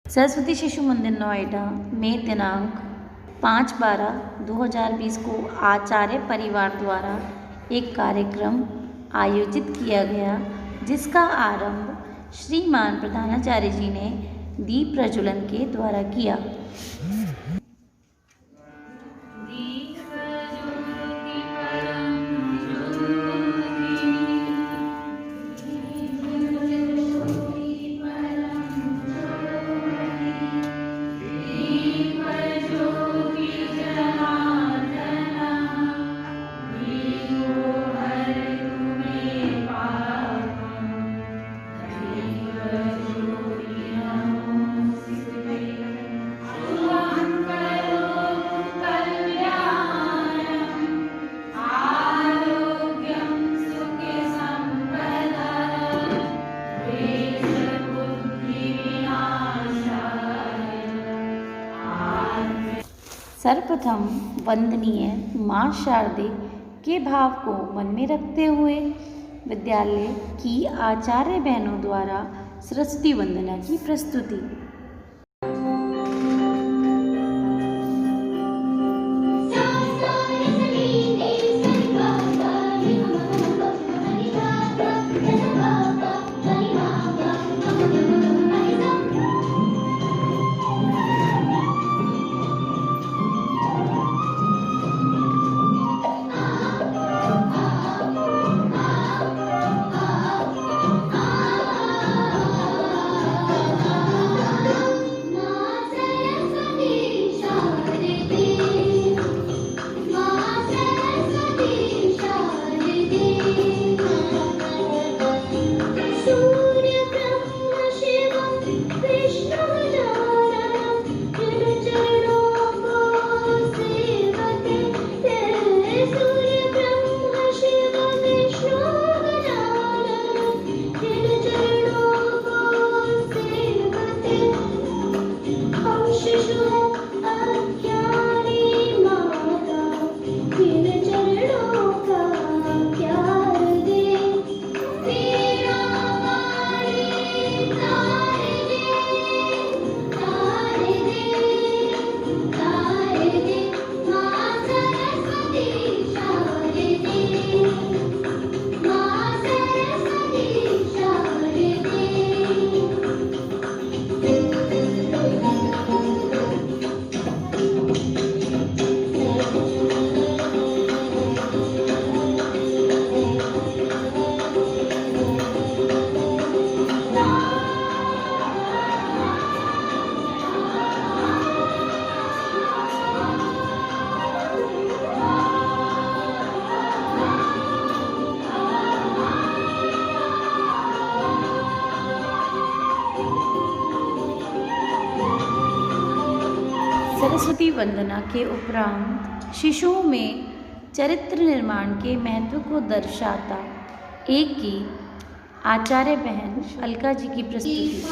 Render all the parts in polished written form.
सरस्वती शिशु मंदिर नोएडा में दिनांक 5/12/2020 को आचार्य परिवार द्वारा एक कार्यक्रम आयोजित किया गया, जिसका आरंभ श्रीमान प्रधानाचार्य जी ने दीप प्रज्वलन के द्वारा किया। सर्वप्रथम वंदनीय माँ शारदे के भाव को मन में रखते हुए विद्यालय की आचार्य बहनों द्वारा सरस्वती वंदना की प्रस्तुति। सरस्वती वंदना के उपरांत शिशुओं में चरित्र निर्माण के महत्व को दर्शाता एक गीत आचार्य बहन अलका जी की प्रस्तुति।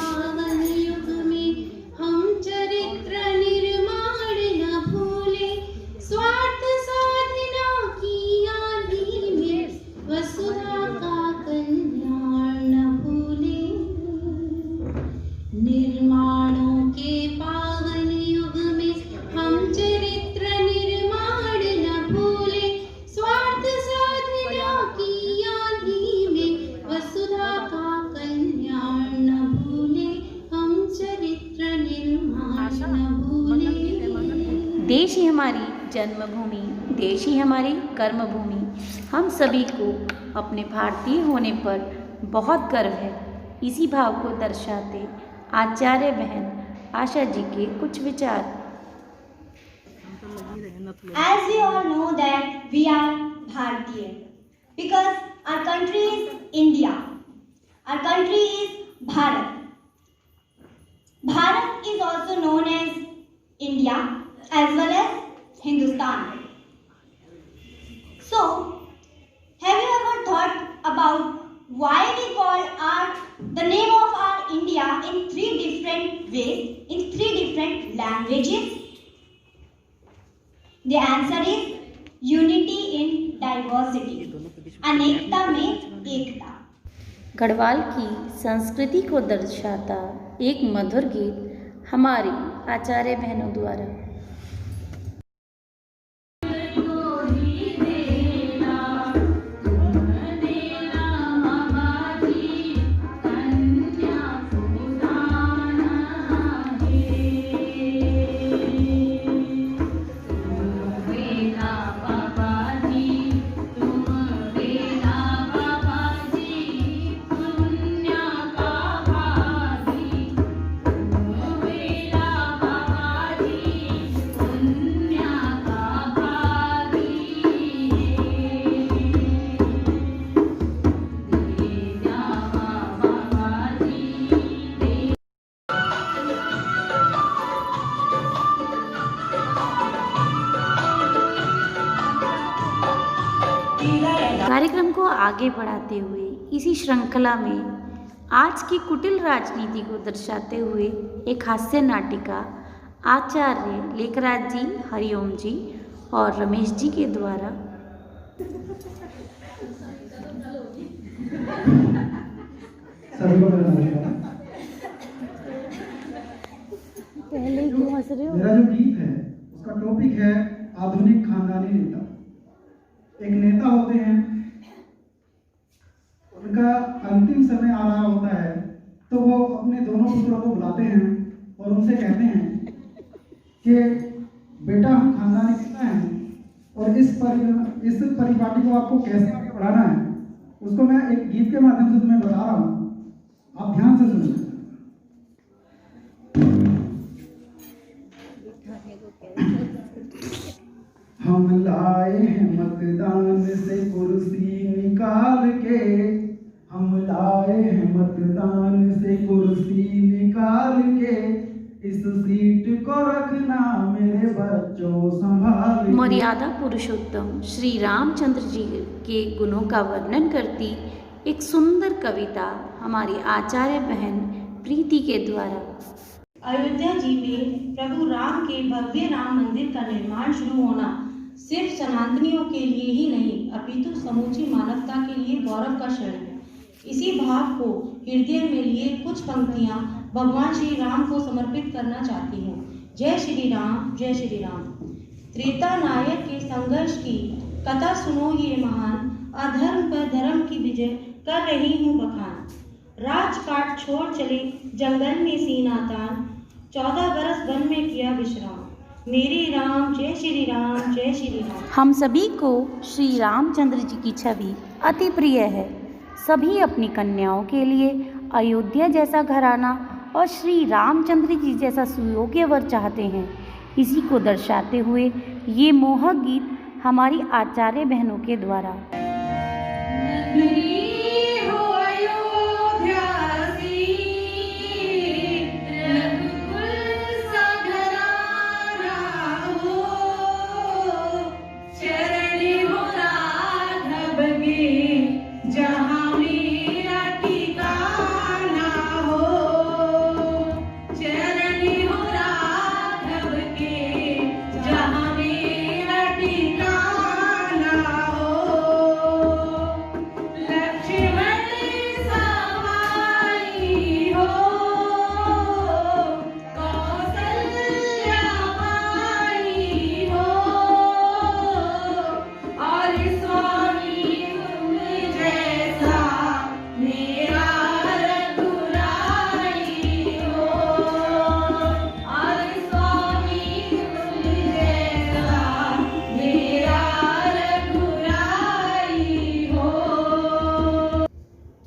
देश ही हमारी जन्मभूमि, देश ही हमारी कर्मभूमि। हम सभी को अपने भारतीय होने पर बहुत गर्व है। इसी भाव को दर्शाते आचार्य बहन आशा जी के कुछ विचार। As we all know that we are Bharatiya because our country is India. Our country is Bharat. Bharat is also known as India as well as Hindustan. So, have you ever thought about why we call the name of our India in 3 different ways, in 3 different languages? The answer is unity in diversity. अनेकता में एकता। गढ़वाल की संस्कृति को दर्शाता एक मधुर गीत हमारी आचार्य बहनों द्वारा। कार्यक्रम को आगे बढ़ाते हुए इसी श्रृंखला में आज की कुटिल राजनीति को दर्शाते हुए एक हास्य नाटिका आचार्य लेखराज जी, हरिओम जी और रमेश जी के द्वारा पहले क्यों हंस रहे हो? मेरा जो गीत है उसका टॉपिक है आधुनिक खानदानी नेता। एक नेता होते हैं, उनका अंतिम समय आ रहा होता है तो वो अपने दोनों पुत्रों को बुलाते हैं और उनसे कहते हैं कि बेटा हम खानदानी नेता हैं और इस परिपाटी को आपको कैसे आगे बढ़ाना है उसको मैं एक गीत के माध्यम से तुम्हें बता रहा हूँ, आप ध्यान से सुनिए। हम लाए हैं मतदान से कुर्सी निकाल के, हम लाए हैं मतदान से कुर्सी निकाल के, इस सीट को रखना मेरे बच्चों संभाल के। मर्यादा पुरुषोत्तम श्री रामचंद्र जी के गुणों का वर्णन करती एक सुंदर कविता हमारी आचार्य बहन प्रीति के द्वारा। अयोध्या जी में प्रभु राम के भव्य राम मंदिर का निर्माण शुरू होना सिर्फ सनातनियों के लिए ही नहीं अपितु समूची मानवता के लिए गौरव का क्षण है। इसी भाव को हृदय में लिए कुछ पंक्तियां भगवान श्री राम को समर्पित करना चाहती हूँ। जय श्री राम, जय श्री राम। त्रेता नायक के संघर्ष की कथा सुनो ये महान, अधर्म पर धर्म की विजय कर रही हूँ बखान। राजपाट छोड़ चले जंगल में सीना तान, 14 बरस वन में किया विश्राम। मेरे राम जय श्री राम, जय श्री राम। हम सभी को श्री रामचंद्र जी की छवि अति प्रिय है। सभी अपनी कन्याओं के लिए अयोध्या जैसा घराना और श्री रामचंद्र जी जैसा सुयोग्य वर चाहते हैं। इसी को दर्शाते हुए ये मोहक गीत हमारी आचार्य बहनों के द्वारा।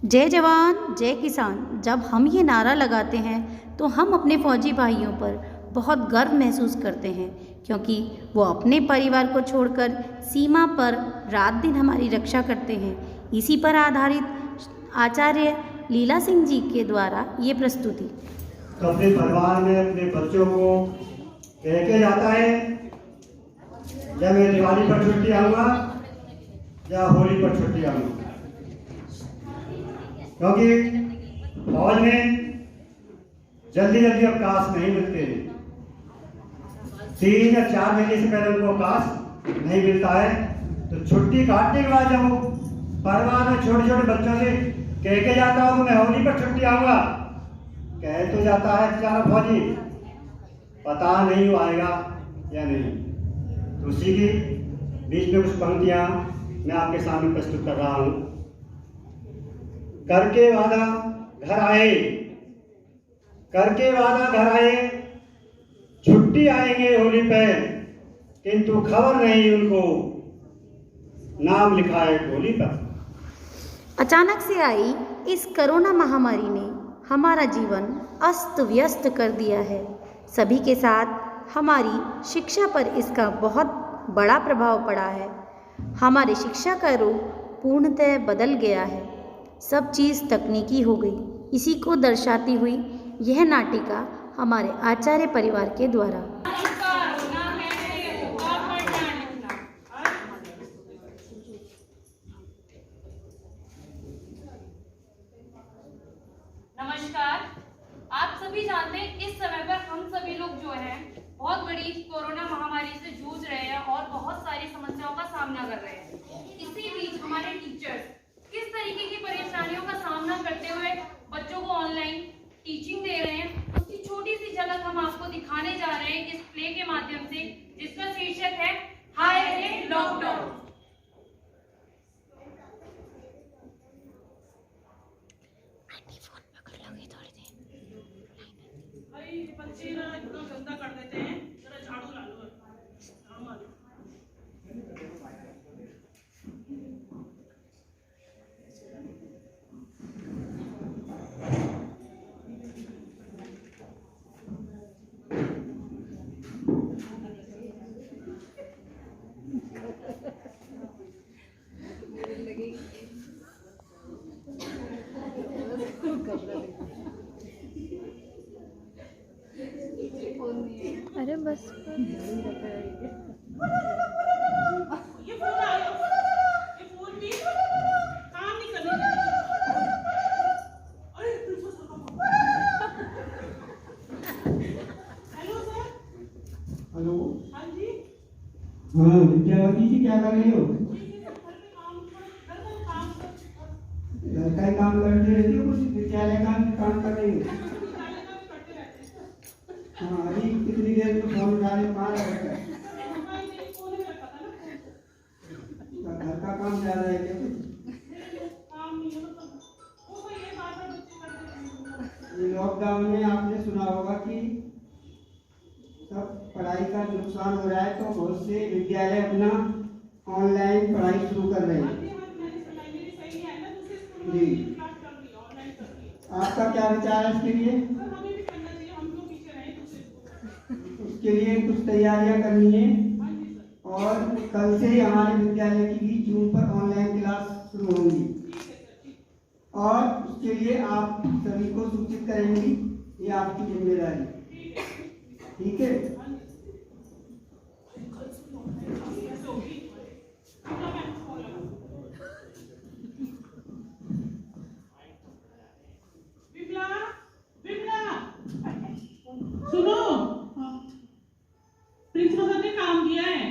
जय जवान जय किसान। जब हम ये नारा लगाते हैं तो हम अपने फौजी भाइयों पर बहुत गर्व महसूस करते हैं, क्योंकि वो अपने परिवार को छोड़कर सीमा पर रात दिन हमारी रक्षा करते हैं। इसी पर आधारित आचार्य लीला सिंह जी के द्वारा ये प्रस्तुति। तो अपने परिवार में अपने बच्चों को कह के जाता है, जब मैं दिवाली पर छुट्टी आऊँगा या होली पर छुट्टी आऊँगा, क्योंकि फौज में जल्दी जल्दी अवकाश नहीं मिलते। 3 या 4 महीने से पहले उनको अवकाश नहीं मिलता है। तो छुट्टी काटने के बाद जब वो परिवार में छोटे छोटे बच्चों से कह के जाता हूँ मैं होली पर छुट्टी आऊँगा, कह तो जाता है बेचारा फौजी, पता नहीं वो आएगा या नहीं। तो उसी के बीच में कुछ पंक्तियाँ मैं आपके सामने प्रस्तुत कर रहा हूँ। करके वादा घर आए, करके वादा घर आए, छुट्टी आएंगे होली पे, किंतु खबर नहीं उनको, नाम लिखा है होली पर। अचानक से आई इस कोरोना महामारी ने हमारा जीवन अस्त व्यस्त कर दिया है। सभी के साथ हमारी शिक्षा पर इसका बहुत बड़ा प्रभाव पड़ा है। हमारी शिक्षा का रूप पूर्णतः बदल गया है। सब चीज़ तकनीकी हो गई। इसी को दर्शाती हुई यह नाटिका हमारे आचार्य परिवार के द्वारा। नमस्कार। आप सभी जानते हैं इस समय पर हम सभी लोग जो हैं बहुत बड़ी कोरोना महामारी से जूझ रहे हैं और बहुत सारी समस्याओं का सामना कर रहे हैं। इसी बीच हमारे टीचर्स किस तरीके की परेशानियों का सामना करते हुए बच्चों को ऑनलाइन टीचिंग दे रहे हैं, उसकी छोटी सी झलक हम आपको दिखाने जा रहे हैं इस प्ले के माध्यम से, जिसका शीर्षक है हाय रे लॉकडाउन। बच्चे ना इतना गंदा कर देते हैं, जरा झाड़ू ला लो। अरे बस ये फोन भी काम नहीं करने देता। अरे हेलो सर। हेलो। हाँ जी। हाँ विद्यावती जी, क्या कर रही हो? घर का ही काम करते रहती हो, कुछ विद्यालय का काम कर रही हो? हाँ, अभी कितनी देर में फोन उठाने कहाँ रखा है? घर का काम ज्यादा है क्या? ये लॉकडाउन में आपने सुना होगा कि सब पढ़ाई का नुकसान हो रहा है, तो बहुत से विद्यालय अपना ऑनलाइन पढ़ाई शुरू कर रहे हैं। जी, आपका क्या विचार है इसके लिए? उसके लिए कुछ तैयारियां करनी है और कल से हमारे विद्यालय की भी जून पर ऑनलाइन क्लास शुरू होंगी और उसके लिए आप सभी को सूचित करेंगी। ये आपकी जिम्मेदारी, ठीक है? सुनो, प्रिंसिपल सर ने काम दिया है,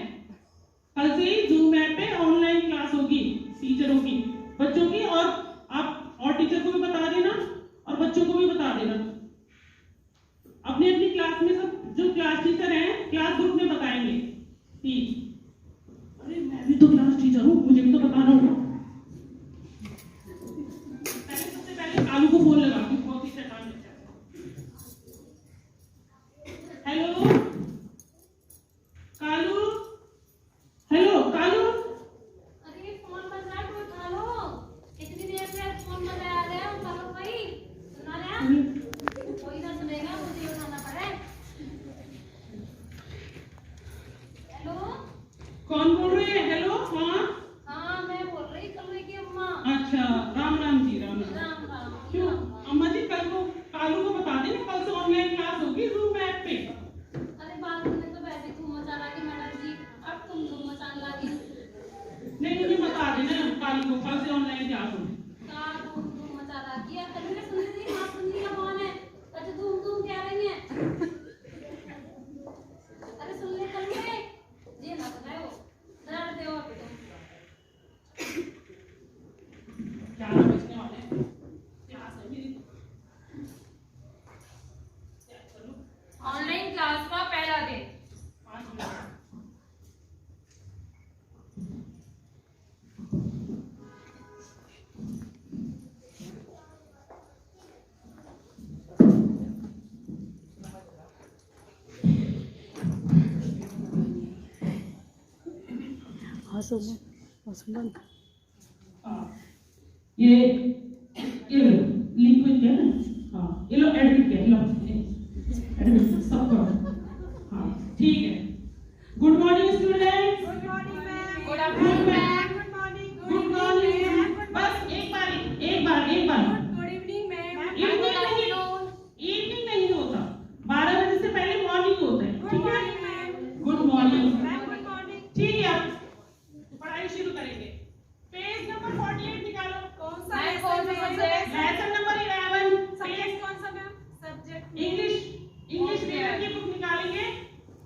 कल से जूम ऐप पे ऑनलाइन क्लास होगी टीचरों की, बच्चों की, और आप और टीचर को भी बता देना और बच्चों को भी बता देना। अपनी अपनी क्लास में सब जो क्लास टीचर हैं क्लास ग्रुप में बताएंगे। ठीक। अरे मैं भी तो क्लास टीचर हूँ, मुझे भी तो बताना होगा। सबसे पहले कालू को फोन लगा, बहुत ही शैतान बच्चा है। Hello Kalu, hello Kalu. अरे फोन बज रहा है, कोई उठा लो। इतनी देर से फोन बजा रहे हैं, उठा लो भाई। सुना रहे हैं? कोई ना सुनेगा, मुझे उठाना पड़े। हेलो, कौन बोल रहे हैं? हेलो। हाँ हाँ मैं बोल ये लिक्विड क्या है? हाँ, ये लो एडमिट क्या है? लो एडमिट सब करो। हाँ, ठीक है। Good morning students. Good good afternoon ma'am. Good morning good morning. बस एक बार गुड इवनिंग मैम इवनिंग नहीं होता, 12 बजे से पहले मॉर्निंग होता है, ठीक है? Good morning. ठीक है, अब पढ़ाई शुरू करेंगे। पेज नंबर 48 निकालो। लेसन नंबर 11 इंग्लिश मीडियम की बुक निकालेंगे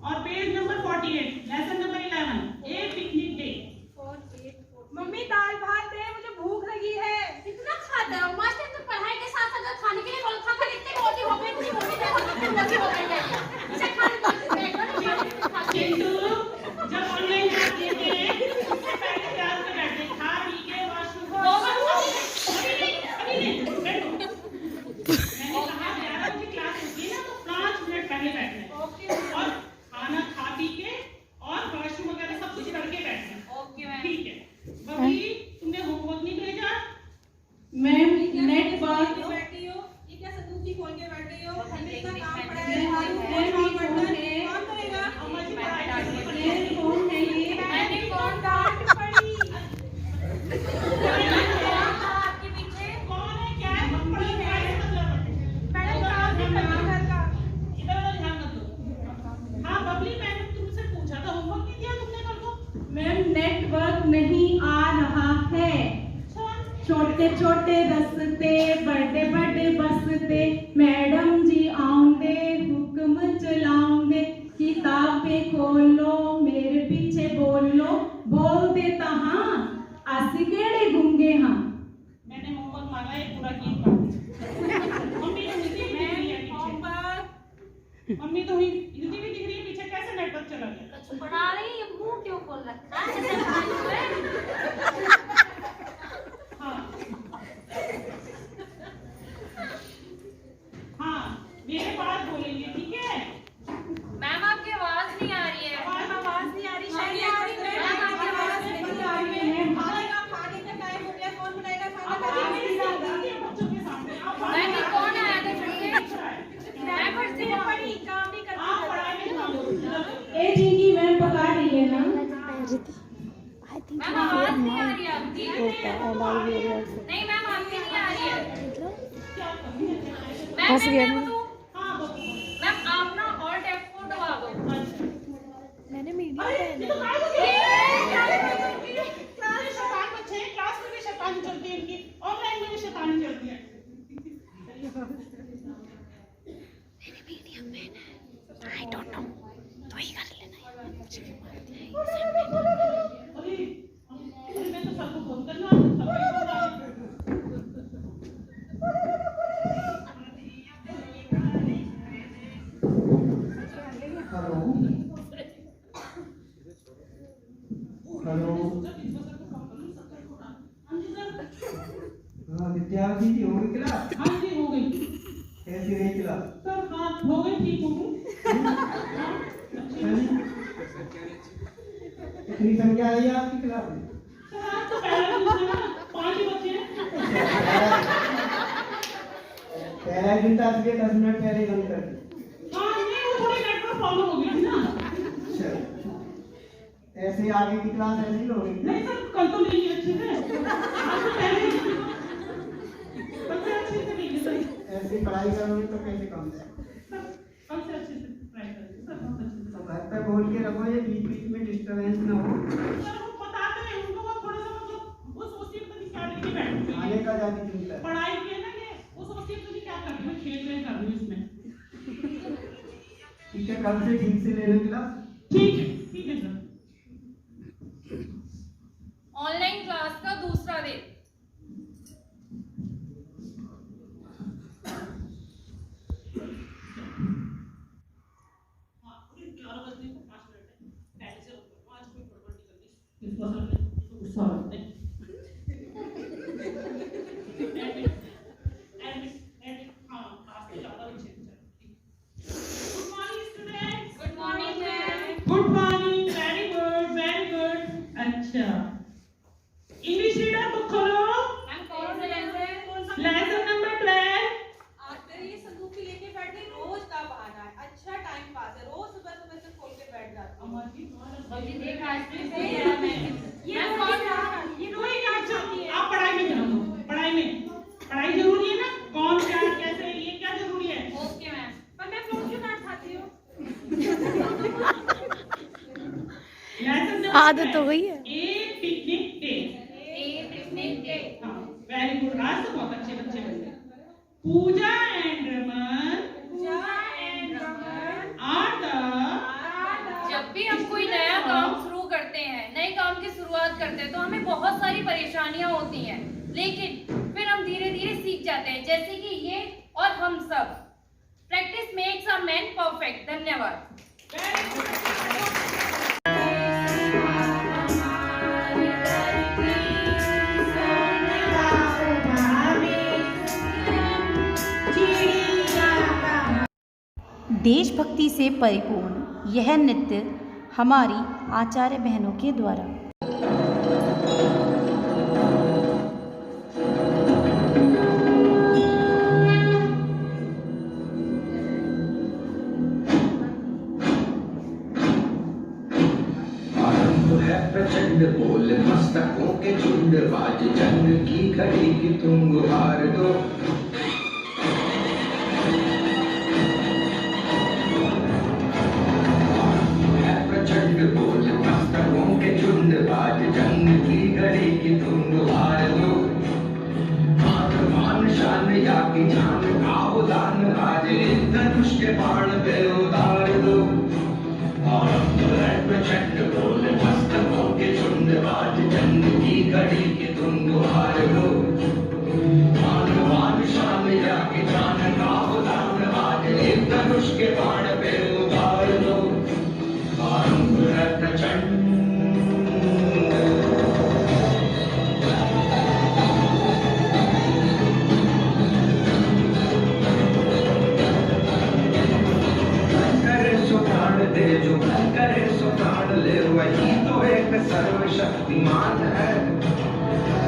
और पेज नंबर 48 लेसन नंबर 11 ए पिकनिक डे। मम्मी दाल भात दे, मुझे भूख लगी है। कितना खाता है मास्टर? तो पढ़ाई के साथ साथ खाने के लिए बोल खा इतने मोटी हो गई, इतनी मोटी हो गई है। इसे खाने को किंतु जब ऑनलाइन क्लास लेते हैं उससे पहले क्लास में बैठते हैं, खा पी के वॉशरूम अभी नहीं बैठो। मैंने कहा 11 बजे क्लास होती है ना, तो 5 मिनट पहले बैठना है और खाना खा पी के और वॉशरूम वगैरह सब कुछ करके बैठना है। Okay ma'am. ठीक है। बबली, तुमने होमवर्क नहीं भेजा? मैम नेट वर्क बैठी हो, ये क्या संदूकी खोल के बैठ गई हो? हमने इतना काम पड़ा है, ये हमारे फोन ऊपर काम है। पड़ता है, कौन करेगा? अम्मा जी पढ़ाई ये फोन है ये। मैंने कौन डांट पड़ी? आपके पीछे कौन है? क्या है? पढ़ाई से मतलब मैडम काम नहीं करती घर का। इधर ध्यान मत दो। हाँ बबली, मैंने तुमसे पूछा था, होमवर्क नहीं दिया तुमने कल को? मैम नेटवर्क नहीं आ रहा है। छोटे छोटे रस्ते बड़े बड़े बसते, मैडम जी आऊंगे हुक्म चलाऊंगे। किताबें खोलो मेरे पीछे बोलो, बोल देता हाँ अस केड़े गूंगे हाँ। मैंने होमवर्क मांगा है, पूरा किया। मम्मी तो हिंदी भी दिख रही है पीछे। मम्मी तो हिंदी भी दिख रही है पीछे, कैसे नेटवर्क चला गया? पढ़ा रही है, मुंह क्यों खोल रखा है? हाँ हाँ, मेरे पास बोलेंगे, ठीक है? मैम आपकी आवाज नहीं आ रही है। आवाज नहीं आ रही, शायद आ रही है। मैम आपकी आवाज नहीं आ रही है। खाएगा, खाने का टाइम हो गया, कौन बनाएगा खाना? बच्चों के सामने आप मैम ये कौन आया था फिर से? मैं पढ़ती हूँ, पढ़ी काम नहीं आप करती। पढ़ाई में ध्यान दो। ए जिनकी मैम पका रही है ना। मैम आवाज नहीं आ रही है आपकी। नहीं मैम आपकी नहीं आ रही है। मैम मैं क्या बोलूं? हाँ बच्चों। मैम आप ना ऑल्ट F4 दबा दो। अरे ये तो काय हो गया? क्लास में शैतान बच्चे हैं, क्लास में भी शैतानी चलती है इनकी, ऑनलाइन में भी शैतानी चलती है। अरे मैं तो सबको फोन करना, हेलो हेलो। हाँ विद्यार्थी जी, हो गई क्लास? हाँ जी हो गई कैसी रही क्लास? सर। हाँ हो गई, ठीक हो गई। कितनी संख्या आई है आपकी क्लास में? सर आज तो पहला दिन था ना, 5 ही बच्चे हैं। पहला दिन था, इसलिए 10 मिनट पहले ही बंद कर दिया। हाँ नहीं, वो थोड़ी नेटवर्क प्रॉब्लम हो गई थी ना। ऐसे ही आगे की क्लास ऐसे ही होगी। नहीं सर, कल तो नहीं किए अच्छे से। आज तो पहले बच्चे अच्छे से नहीं किए। ऐसे ही पढ़ाई करोगे तो कैसे काम है? सर कल से अच्छे से ट्राई करेंगे सर, बहुत अच्छे से। तो घर पे बोल के रखो, ये बीच बीच में डिस्टर्बेंस ना हो। सर वो बताते हैं उनको, वो थोड़ा सा मतलब वो सोचती है पता नहीं क्या लेके बैठी आने है। का ज्यादा चिंता है। पढ़ाई की है ना ये, वो सोचती है पता नहीं क्या कर रही है, खेल रहे कर रही है इसमें। ठीक है, कल से ठीक से ले लो क्लास। ठीक है सर। ऑनलाइन क्लास का दूसरा दिन। हाँ 11 बजने को 5 मिनट है, पहले से आज कोई गड़बड़ नहीं करनी। इसको असल में गुस्सा आता है। हाँ आज तो ज़्यादा बच्चे हैं। Good morning students. Good morning ma'am. Good morning, very good very good. अच्छा अभी देख आज से मैं कौन आप पढ़ाई में ध्यान दो, पढ़ाई जरूरी है ना, कौन क्या कैसे ये क्या जरूरी है। Okay ma'am. पर मैं फ्रूट क्यों काट खाती हूँ? आदत हो गई है। ए पिकनिक डे। हाँ, वेरी गुड, आज तो बहुत अच्छे बच्चे बन गए। पूजा एंड रमन आर द। जब भी हम कोई नया काम शुरू करते हैं, नए काम की शुरुआत करते हैं, तो हमें बहुत सारी परेशानियां होती हैं, लेकिन फिर हम धीरे धीरे सीख जाते हैं, जैसे कि ये और हम सब। Practice makes a man perfect. धन्यवाद। देशभक्ति से परिपूर्ण यह नृत्य हमारी आचार्य बहनों के द्वारा प्रचंड बोल मस्तकों के झुंड, बाज जंग की घड़ी की तुम गुहार दो। प्रचंड बोल मस्तकों के झुंड, बाज जंग की घड़ी की तुम गुहार दो। मान शान या की जान का उदान, आज धनुष के बाण पे उतार दो। प्रचंड बोल मस्तकों के झुंड, बाज जंग की घड़ी के तुम गुहार दो। मान शान या की जान का उदान, आज एक धनुष के बाण पे उतार दो। प्रचंड दे जो मन करे सो प्राण ले, वही तो एक सर्वशक्तिमान है।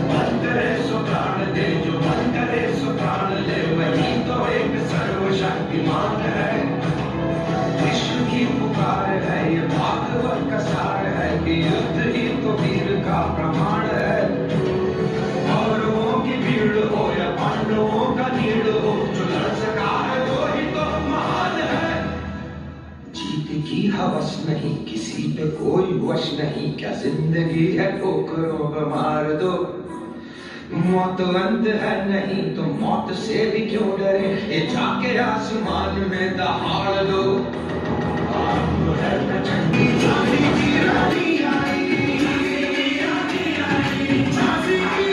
मन करे सो प्राण दे जो मन करे सो प्राण ले, वही तो एक सर्वशक्तिमान है। विश्व की पुकार है ये भागवत का सार है, कि युद्ध ही तो वीर का प्रमाण है। कौरवों की भीड़ हो या पांडवों का नीड़ हो, जो लड़ सका है वो ही तो महान है। जीत की हवस नहीं, किसी पे कोई वश नहीं, क्या जिंदगी है ठोकरों पे मार दो। मौत अंत है नहीं तो मौत से भी क्यों डरे, ये जाके आसमान में दहाड़ दो। प्रचंडी रानी की रानी आई, झांसी की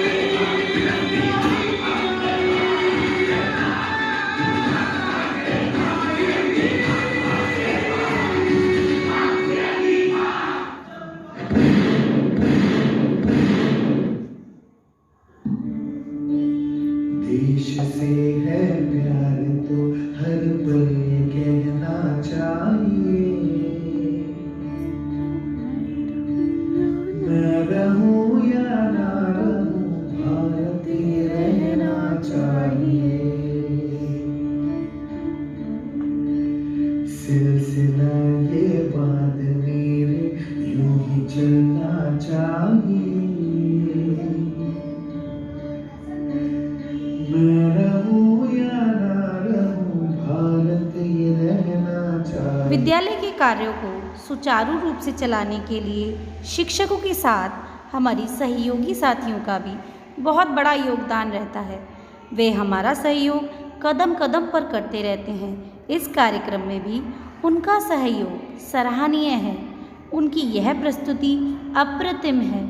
देश से है प्यार तो हर पल कहना चाहिए। मैं रहूं या ना रहूं, भारतीय रहना चाहिए। सिलसिला ये बात मेरे यूं ही चलना चाहिए। विद्यालय के कार्यों को सुचारू रूप से चलाने के लिए शिक्षकों के साथ हमारी सहयोगी साथियों का भी बहुत बड़ा योगदान रहता है। वे हमारा सहयोग कदम कदम पर करते रहते हैं। इस कार्यक्रम में भी उनका सहयोग सराहनीय है। उनकी यह प्रस्तुति अप्रतिम है।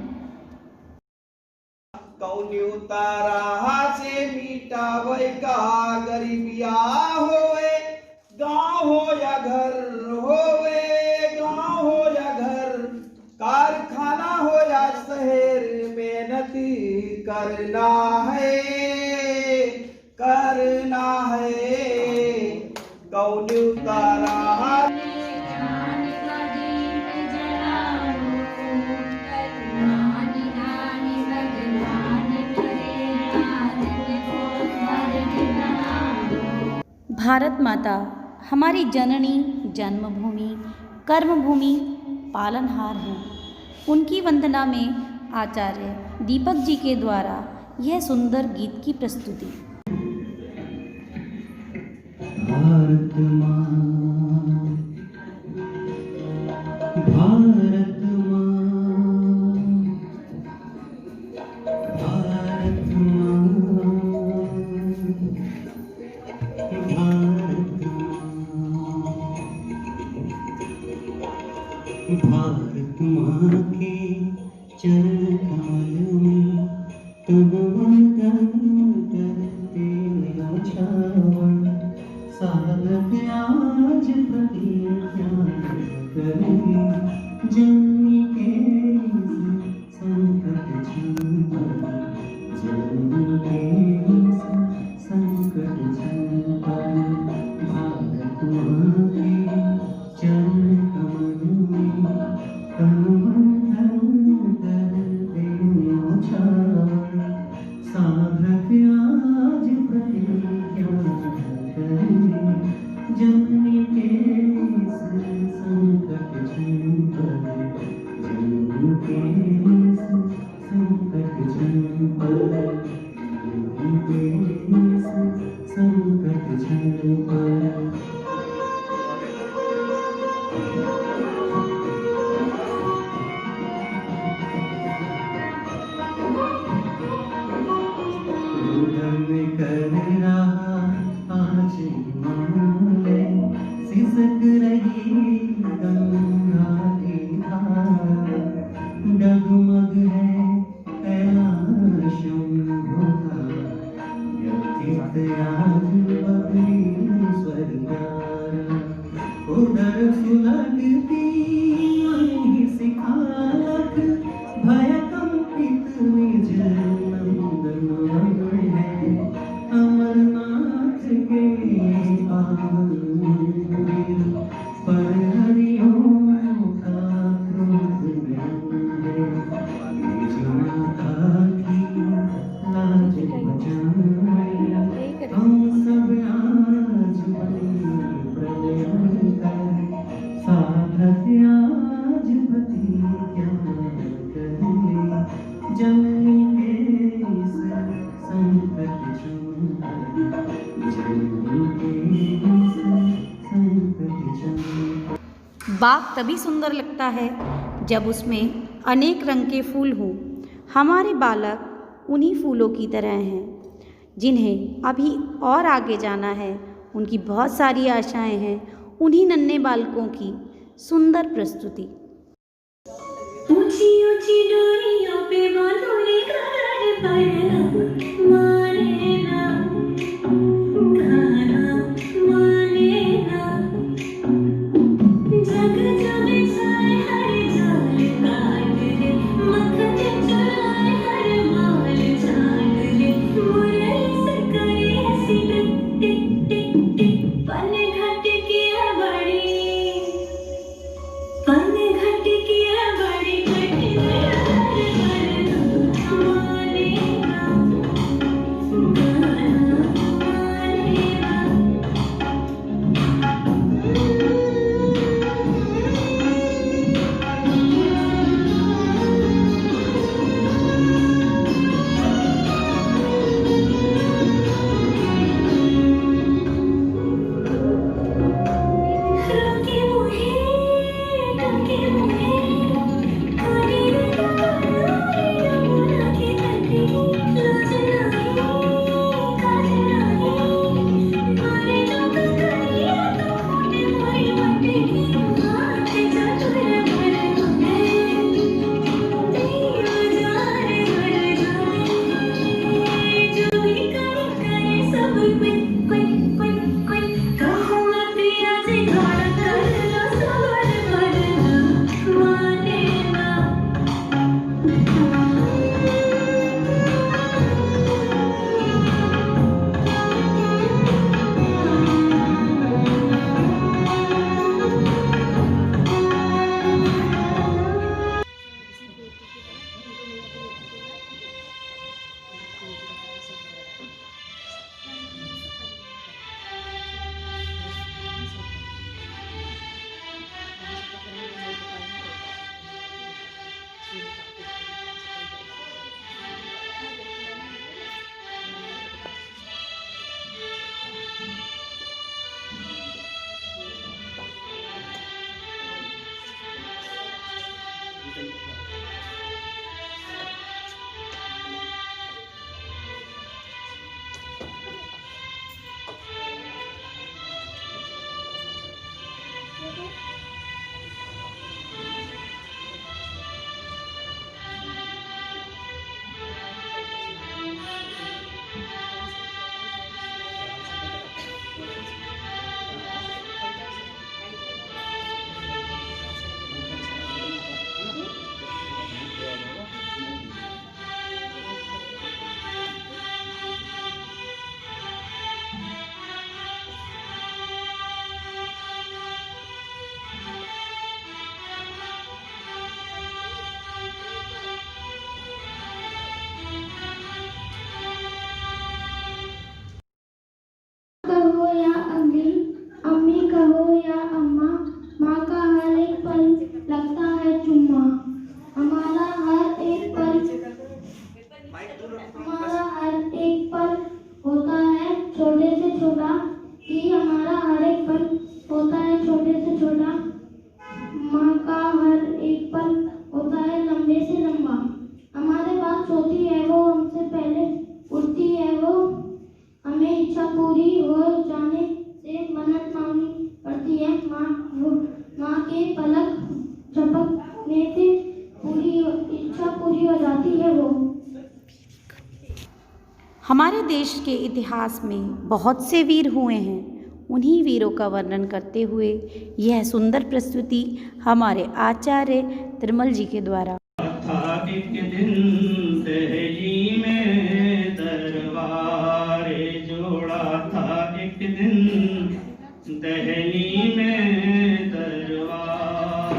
कौन्यू तारा से मिटावे का गरीबिया होए, गाँव हो या घर होवे, गाँव हो या घर, कारखाना हो या शहर, मेहनती करना है, करना है। कौन्यू तारा भारत माता हमारी जननी, जन्मभूमि, कर्मभूमि, पालनहार हैं। उनकी वंदना में आचार्य दीपक जी के द्वारा यह सुंदर गीत की प्रस्तुति। भारत माँ, भारत माँ, भारत माँ, भारत माँ के चरण कमल में तन मन करते न्योछावर, साधक आज प्रतिज्ञा करेंगे, जननी के इस संकट क्षण पर, जननी के इस संकट क्षण पर, भारत माँ के चरण कमल में तन मन करते न्योछावर, साधक आज प्रतिज्ञा करेंगे, जननी के इस संकट क्षण पर, जननी के इस संकट क्षण पर, जननी के इस संकट क्षण पर। रुदन कर रहा आज हिमालय, सिसक रही गंगा की धारा, डगमग है कैलाश शंभुका, व्यथित आज बबरी स्वर्गारा, उधर सुलगती वही सिखालक, भय कंपित निज नंदन है, अमरनाथ के मंदिर पर हरिओम का क्रोध है, निज माता की लाज बचाए, हम सब आज बने प्रलय कर, साधक आज प्रतिज्ञा करेंगे, जननी के इस संकट क्षण पर, जननी के इस संकट क्षण पर। बाग तभी सुंदर लगता है जब उसमें अनेक रंग के फूल हों। हमारे बालक उन्हीं फूलों की तरह हैं, जिन्हें अभी और आगे जाना है। उनकी बहुत सारी आशाएं हैं। उन्हीं नन्हे बालकों की सुंदर प्रस्तुति। ऊंची ऊंची डोरियों पे बांधो रे घर पर, माने ना गाना माने ना, जग जग जाए हर जाल काट रे, मखन चुराए हर माल चाट रे, मुरली से करे ऐसी टिक टिक टिक टिक, पन घट की है बड़ी, पन घट की है बड़ी, माने ना छोटा, माँ का हर एक पल होता है लंबे से लंबा। हमारे बाद सोती है वो, हमसे पहले उठती है वो, हमें इच्छा पूरी हो जाने से मन्नत मांगनी पड़ती है। माँ के पलक झपकने से पूरी इच्छा पूरी हो जाती है वो। हमारे देश के इतिहास में बहुत से वीर हुए हैं। उन्हीं वीरों का वर्णन करते हुए यह सुंदर प्रस्तुति हमारे आचार्य त्रिमल जी के द्वारा। था एक दिन दहली में दरबार जोड़ा था, एक दिन दहली में दरबार।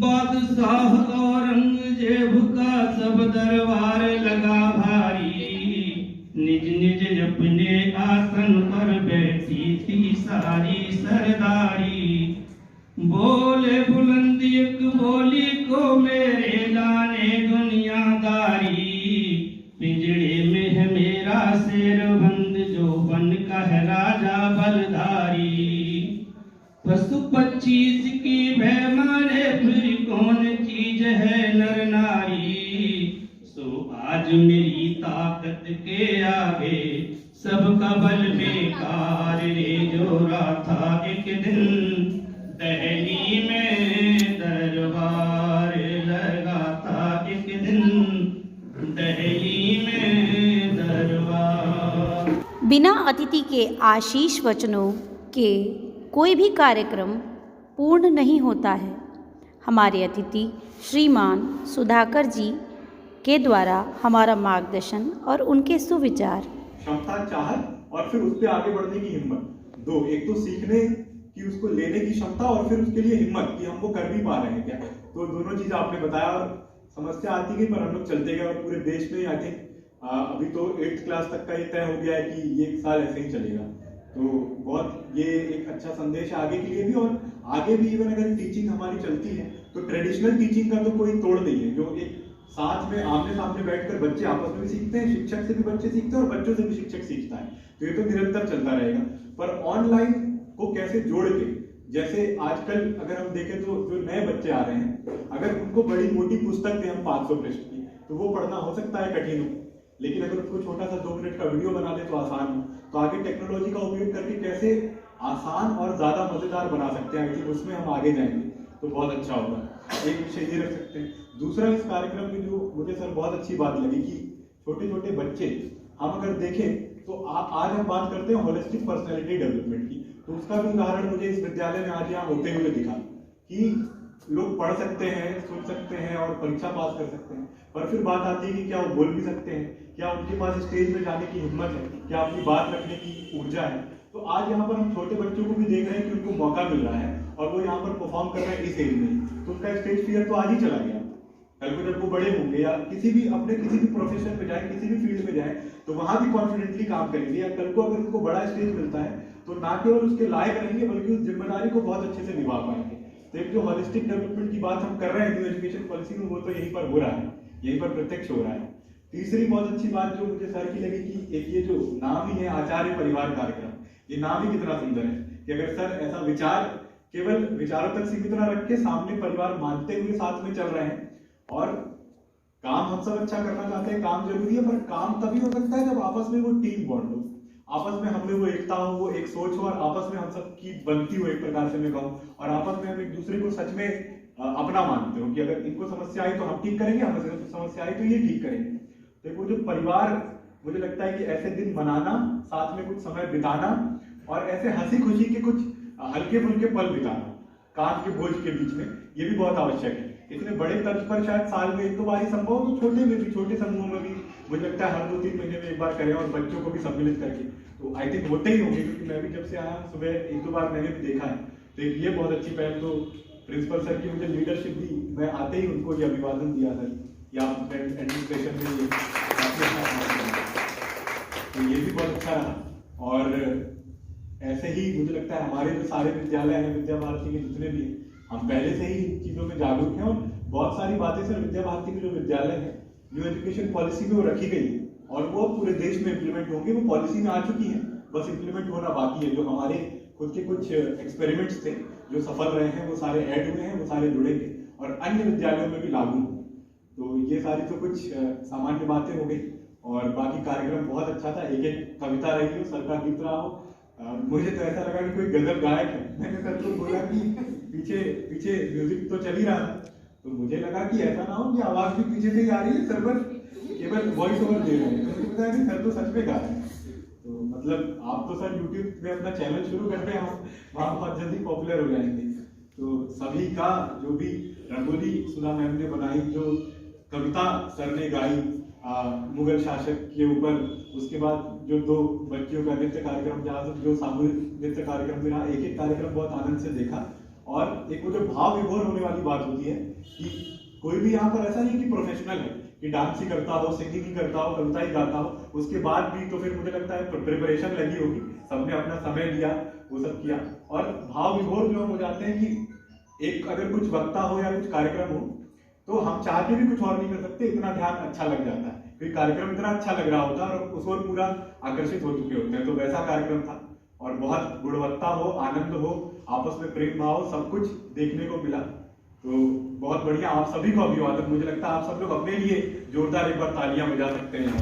बादशाह औरंगजेब का सब दरबार लगा भारी, निज निज अपने आसन पर बैठी थी सारी सरदारी। बोले बुलंदी एक बोली को मेरे लाने दुनियादारी, पिंजड़े में है मेरा शेर बंद जो बन का है राजा बलधारी। पशु पक्षी की पैमाने फिर कौन चीज है नर नारी, सो आज मेरी ताकत के आगे सबका बल बेकार रे। जोरा था एक दिन दहली में दरबार लगा था, एक दिन दहली में दरबार। बिना अतिथि के आशीष वचनों के कोई भी कार्यक्रम पूर्ण नहीं होता है। हमारे अतिथि श्रीमान सुधाकर जी के द्वारा हमारा मार्गदर्शन और उनके सुविचार। क्षमता, चाहत और फिर उस पर आगे बढ़ने की हिम्मत, दो, एक तो सीखने की उसको लेने की क्षमता और फिर उसके लिए हिम्मत कि हम वो कर भी पा रहे हैं क्या। तो दोनों चीज आपने बताया और समस्या आती गई पर हम लोग चलते गए और पूरे देश में आई थिंक अभी तो 8th क्लास तक का ये तय हो गया है कि ये 1 साल ऐसे ही चलेगा। तो बहुत ये एक अच्छा संदेश है आगे के लिए भी, और आगे भी इवन अगर टीचिंग हमारी चलती है तो ट्रेडिशनल टीचिंग का तो कोई तोड़ नहीं है, जो एक साथ में आमने सामने बैठकर बच्चे आपस में भी सीखते हैं, शिक्षक से भी बच्चे सीखते हैं और बच्चों से भी शिक्षक सीखता है, तो ये तो निरंतर चलता रहेगा। पर ऑनलाइन को कैसे जोड़ के, जैसे आजकल अगर हम देखें तो जो नए बच्चे आ रहे हैं, अगर उनको बड़ी मोटी पुस्तक दें हम 500 पृष्ठ की, तो वो पढ़ना हो सकता है कठिन हो, लेकिन अगर उसको छोटा सा 2 मिनट का वीडियो बना दे तो आसान हो। तो आगे टेक्नोलॉजी का उपयोग करके कैसे आसान और ज्यादा मजेदार बना सकते हैं, आई थिंक उसमें हम आगे जाएंगे तो बहुत अच्छा होगा। एक विषय ये रख सकते हैं। दूसरा, इस कार्यक्रम में जो मुझे सर बहुत अच्छी बात लगी कि छोटे छोटे बच्चे, हम अगर देखें तो आज हम बात करते हैं होलिस्टिक पर्सनैलिटी डेवलपमेंट की, तो उसका भी उदाहरण मुझे इस विद्यालय में आज यहाँ होते हुए दिखा कि लोग पढ़ सकते हैं, सुन सकते हैं और परीक्षा पास कर सकते हैं, पर फिर बात आती है कि क्या वो बोल भी सकते हैं, क्या उनके पास स्टेज में जाने की हिम्मत है, क्या अपनी बात रखने की ऊर्जा है। तो आज यहाँ पर हम छोटे बच्चों को भी देख रहे हैं कि उनको मौका मिल रहा है और वो यहाँ पर परफॉर्म कर रहे हैं इस एज में, तो उनका स्टेज फियर तो आज ही चला गया। कल को जब वो बड़े होंगे या किसी भी प्रोफेशन में जाए, किसी भी फील्ड में जाए, तो वहां भी कॉन्फिडेंटली काम करेंगे, या कल को अगर उनको बड़ा स्टेज मिलता है तो ना केवल उसके लायक रहेंगे बल्कि उस जिम्मेदारी को बहुत अच्छे से निभा पाएंगे। तो एक जो होलिस्टिक डेवलपमेंट की बात हम कर रहे हैं न्यू एजुकेशन पॉलिसी में, वो तो यहीं पर हो रहा है, यहीं पर प्रत्यक्ष हो रहा है। तीसरी बहुत अच्छी बात जो मुझे सर की लगी कि एक ये जो नाम ही है आचार्य परिवार कार्यक्रम, ये नाम ही कितना सुंदर है कि अगर सर ऐसा विचार केवल विचारों तक सीमित ना रख के सामने परिवार मानते हुए साथ में चल रहे हैं, और काम हम सब अच्छा करना चाहते हैं, काम जरूरी है, पर काम तभी हो सकता है जब आपस में वो टीम बॉन्ड हो, आपस में हम में वो एकता हो, वो एक सोच हो, और आपस में हम सब की बनती हो एक प्रकार से मैं कहूँ, और आपस में हम एक दूसरे को सच में अपना मानते हो कि अगर इनको समस्या आई तो हम ठीक करेंगे, हमें समस्या आई तो ये ठीक करेंगे। तो वो जो परिवार, मुझे लगता है कि ऐसे दिन मनाना, साथ में कुछ समय बिताना और ऐसे हंसी खुशी के कुछ हल्के फुल्के पल बिताना काम के बोझ के बीच में, ये भी बहुत आवश्यक है। इतने बड़े तर्ज पर शायद साल में 1-2 बार ही संभव हो, तो छोटे में भी, छोटे समूह में भी मुझे लगता है हर 2-3 महीने में एक बार करें और बच्चों को भी सम्मिलित करके, तो आई थिंक होते ही होंगे, क्योंकि मैं भी जब से आया सुबह 1-2 बार मैंने भी देखा है। तो ये बहुत अच्छी पहल, तो प्रिंसिपल सर की मुझे लीडरशिप भी, मैं आते ही उनको ये अभिवादन दिया सर, या एडमिनिस्ट्रेशन में तो ये भी बहुत अच्छा रहा। और ऐसे ही मुझे लगता है हमारे जो सारे विद्यालय हैं, विद्या भारती के जितने भी हैं, हम पहले से ही इन चीजों में जागरूक हैं, और बहुत सारी बातें सर विद्या भारती के जो विद्यालय है न्यू एजुकेशन पॉलिसी में वो रखी गई है और वो पूरे देश में इम्प्लीमेंट होंगी, वो पॉलिसी में आ चुकी है, बस इम्प्लीमेंट होना बाकी है। जो हमारे खुद के कुछ एक्सपेरिमेंट्स थे जो सफल रहे हैं, वो सारे ऐड हुए हैं, वो सारे जुड़ेंगे और अन्य विद्यालयों में भी लागू हों। तो ये सारी तो कुछ सामान्य बातें हो गई और बाकी कार्यक्रम बहुत अच्छा था। एक एक कविता रही हो, सर का गीत रहा हो। मुझे तो ऐसा लगा कि कोई गजल गायक है। मैंने सर को बोला कि पीछे पीछे म्यूजिक तो चल ही रहा था, तो मुझे लगा कि ऐसा ना हो कि आवाज भी पीछे से ही आ रही है, सर बस केवल वॉइस ओवर दे रहे हैं। मैंने बताया कि सर तो सच में गा रहे हैं। तो मतलब आप तो सर YouTube में अपना चैनल शुरू करते हैं, वहाँ बहुत जल्दी पॉपुलर हो जाएंगे। तो सभी का जो भी रंगोली सुधा मैम ने बनाई, जो कविता सर ने गाई मुगल शासक के ऊपर, उसके बाद जो 2 बच्चियों का नृत्य कार्यक्रम, जहाँ जो सामूहिक नृत्य कार्यक्रम में एक एक कार्यक्रम बहुत आनंद से देखा। और एक वो जो भाव विभोर होने वाली बात होती है कि कोई भी यहाँ पर ऐसा नहीं कि प्रोफेशनल है कि डांस ही करता हो, सिंगिंग ही करता हो, कविता ही गाता हो, उसके बाद भी तो फिर मुझे लगता है प्रिपरेशन लगी होगी, सबने अपना समय दिया, वो सब किया और भाव विभोर जो हो जाते हैं कि एक अगर कुछ वक्ता हो या कुछ कार्यक्रम हो तो हम चाह के भी कुछ और नहीं कर सकते, इतना ध्यान अच्छा लग जाता है, क्योंकि कार्यक्रम इतना अच्छा लग रहा होता है और उस ओर पूरा आकर्षित हो चुके होते हैं। तो वैसा कार्यक्रम था और बहुत गुणवत्ता हो, आनंद हो, आपस में प्रेम भाव, सब कुछ देखने को मिला। तो बहुत बढ़िया, आप सभी को अभिवादन। मुझे लगता है आप सब लोग अपने लिए जोरदार एक बार तालियां बजा सकते हैं।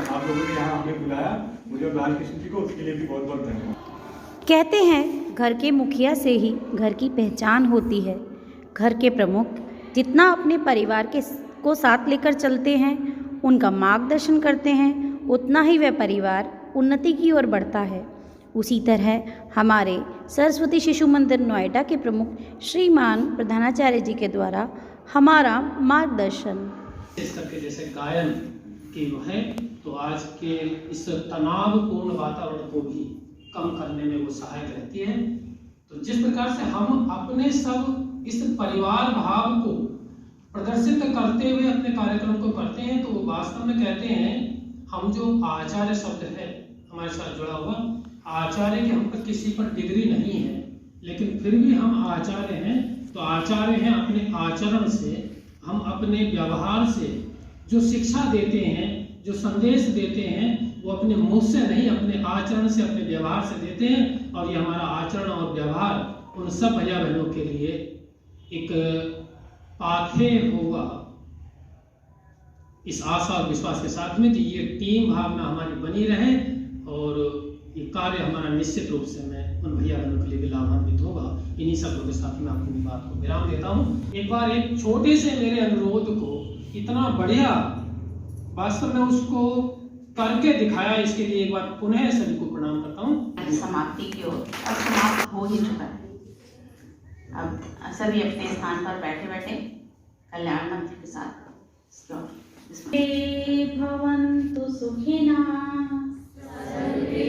आप लोगों ने यहाँ हमें बुलाया, मुझे और लाल कृष्ण जी को उसके लिए भी बहुत बहुत धन्यवाद। कहते हैं घर के मुखिया से ही घर की पहचान होती है। घर के प्रमुख जितना अपने परिवार को साथ लेकर चलते हैं, उनका मार्गदर्शन करते हैं, उतना ही वह परिवार उन्नति की ओर बढ़ता है। उसी तरह हमारे सरस्वती शिशु मंदिर नोएडा के प्रमुख श्रीमान प्रधानाचार्य जी के द्वारा हमारा मार्गदर्शन इस करके जैसे गायन की वो है, तो आज के इस तनावपूर्ण वातावरण को भी कम करने में वो सहायक रहती है। तो जिस प्रकार से हम अपने सब इस परिवार भाव को प्रदर्शित करते हुए अपने कार्यक्रम को करते हैं, तो वो वास्तव में कहते हैं हम जो आचार्य शब्द है हमारे साथ जुड़ा हुआ, आचार्य की हम पर किसी पर डिग्री नहीं है, लेकिन फिर भी हम आचार्य हैं। तो आचार्य हैं अपने आचरण से, हम अपने व्यवहार से जो शिक्षा देते हैं, जो संदेश देते हैं, वो अपने मुंह से नहीं, अपने आचरण से, अपने व्यवहार से देते हैं। और ये हमारा आचरण और व्यवहार उन सब भैया बहनों के लिए एक पाथेय होगा, इस आशा और विश्वास के साथ में कि ये टीम भावना हमारी बनी रहे और ये कार्य हमारा निश्चित रूप से मैं उन भैया बहनों के लिए भी लाभान्वित होगा। इन्हीं सब लोगों के साथ मैं अपनी बात को विराम देता हूँ। एक बार एक छोटे से मेरे अनुरोध को इतना बढ़िया वास्तव में उसको करके दिखाया, इसके लिए एक बार पुनः सभी को प्रणाम करता हूँ। समाप्ति की ओर और समाप्त हो ही चुका है। अब सभी अपने स्थान पर बैठे बैठे कल्याण मंत्र के साथ भवन्तु सुखिनः सर्वे